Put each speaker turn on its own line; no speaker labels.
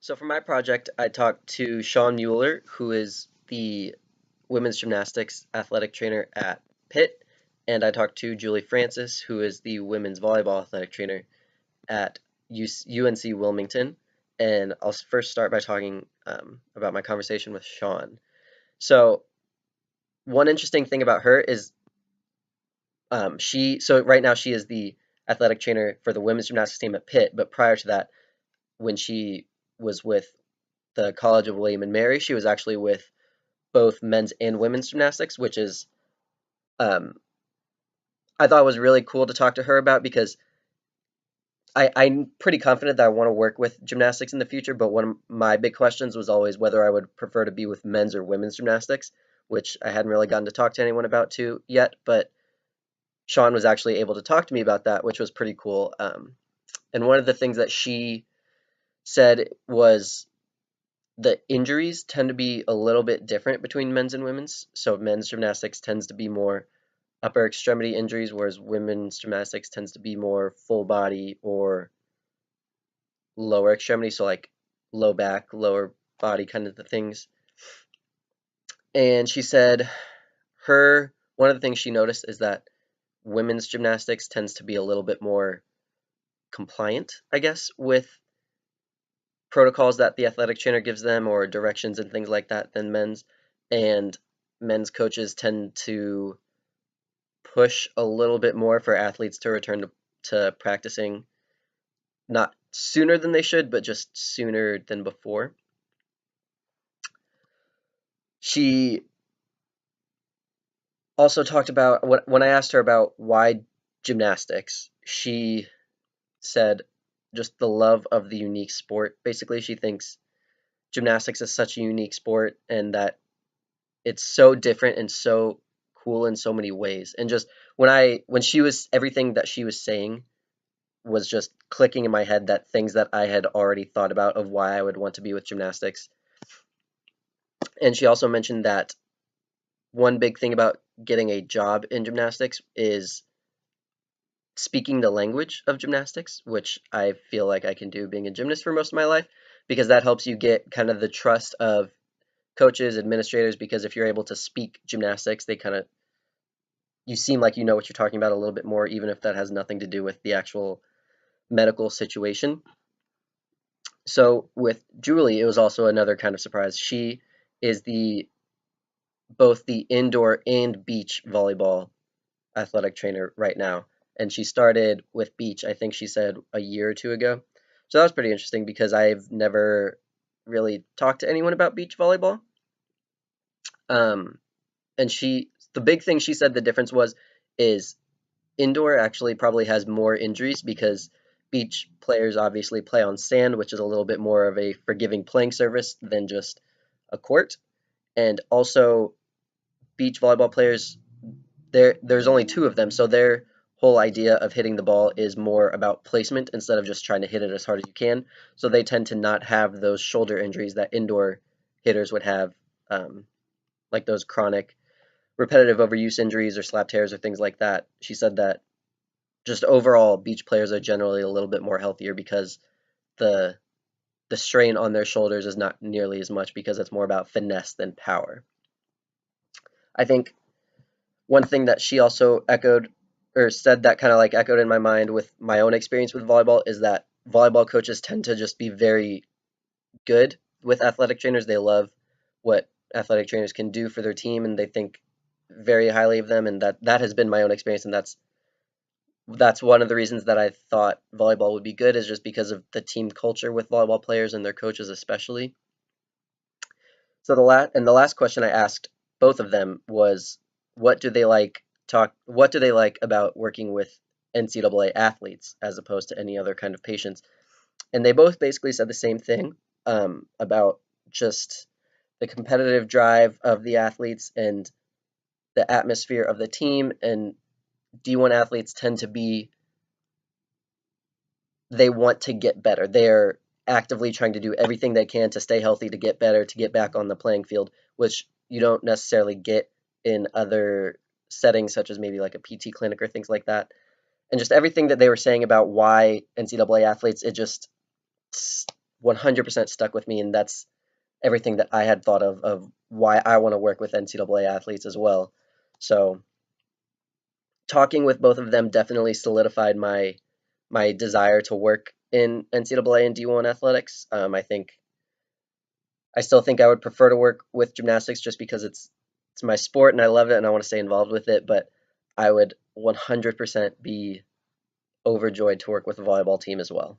So for my project, I talked to Sean Mueller, who is the women's gymnastics athletic trainer at Pitt, and I talked to Julie Francis, who is the women's volleyball athletic trainer at UNC Wilmington. And I'll first start by talking about my conversation with Sean. So one interesting thing about her is so right now she is the athletic trainer for the women's gymnastics team at Pitt, but prior to that, when she was with the College of William and Mary, she was actually with both men's and women's gymnastics, which is um, I thought was really cool to talk to her about because I'm pretty confident that I want to work with gymnastics in the future. But one of my big questions was always whether I would prefer to be with men's or women's gymnastics, which I hadn't really gotten to talk to anyone about too yet. But Sean was actually able to talk to me about that, which was pretty cool. And one of the things that she said was the injuries tend to be a little bit different between men's and women's. So men's gymnastics tends to be more upper extremity injuries, whereas women's gymnastics tends to be more full body or lower extremity, so like low back, lower body kind of the things. And she said her one of the things she noticed is that women's gymnastics tends to be a little bit more compliant, I guess, with protocols that the athletic trainer gives them or directions and things like that than men's. And men's coaches tend to push a little bit more for athletes to return to practicing not sooner than they should, but just sooner than before. She also talked about when I asked her about why gymnastics, she said just the love of the unique sport. Basically, she thinks gymnastics is such a unique sport and that it's so different and so cool in so many ways. And just when she was everything that she was saying was just clicking in my head that things that I had already thought about of why I would want to be with gymnastics. And she also mentioned that one big thing about getting a job in gymnastics is speaking the language of gymnastics, which I feel like I can do being a gymnast for most of my life, because that helps you get kind of the trust of coaches, administrators, because if you're able to speak gymnastics, they kind of you seem like you know what you're talking about a little bit more, even if that has nothing to do with the actual medical situation. So with Julie, it was also another kind of surprise. She is the both the indoor and beach volleyball athletic trainer right now. And she started with beach, I think she said a year or two ago. So that was pretty interesting because I've never really talked to anyone about beach volleyball. Um, and the big thing she said the difference was is indoor actually probably has more injuries because beach players obviously play on sand, which is a little bit more of a forgiving playing surface than just a court. And also, beach volleyball players, there's only two of them, so their whole idea of hitting the ball is more about placement instead of just trying to hit it as hard as you can. So they tend to not have those shoulder injuries that indoor hitters would have, like those chronic repetitive overuse injuries or slap tears or things like that. She said that just overall beach players are generally a little bit more healthier because the the strain on their shoulders is not nearly as much because it's more about finesse than power. I think one thing that she also echoed or said that kind of like echoed in my mind with my own experience with volleyball is that volleyball coaches tend to just be very good with athletic trainers. They love what athletic trainers can do for their team and they think very highly of them, and that has been my own experience, and that's one of the reasons that I thought volleyball would be good is just because of the team culture with volleyball players and their coaches especially. So the last question I asked both of them was what do they like about working with NCAA athletes as opposed to any other kind of patients? And they both basically said the same thing about just the competitive drive of the athletes and the atmosphere of the team. And D1 athletes tend to be they want to get better. They're actively trying to do everything they can to stay healthy, to get better, to get back on the playing field, which you don't necessarily get in other settings, such as maybe like a PT clinic or things like that. And just everything that they were saying about why NCAA athletes, it just 100% stuck with me, and that's everything that I had thought of why I want to work with NCAA athletes as well. So talking with both of them definitely solidified my desire to work in NCAA and D1 athletics. I still think I would prefer to work with gymnastics just because it's my sport and I love it and I want to stay involved with it, but I would 100% be overjoyed to work with a volleyball team as well.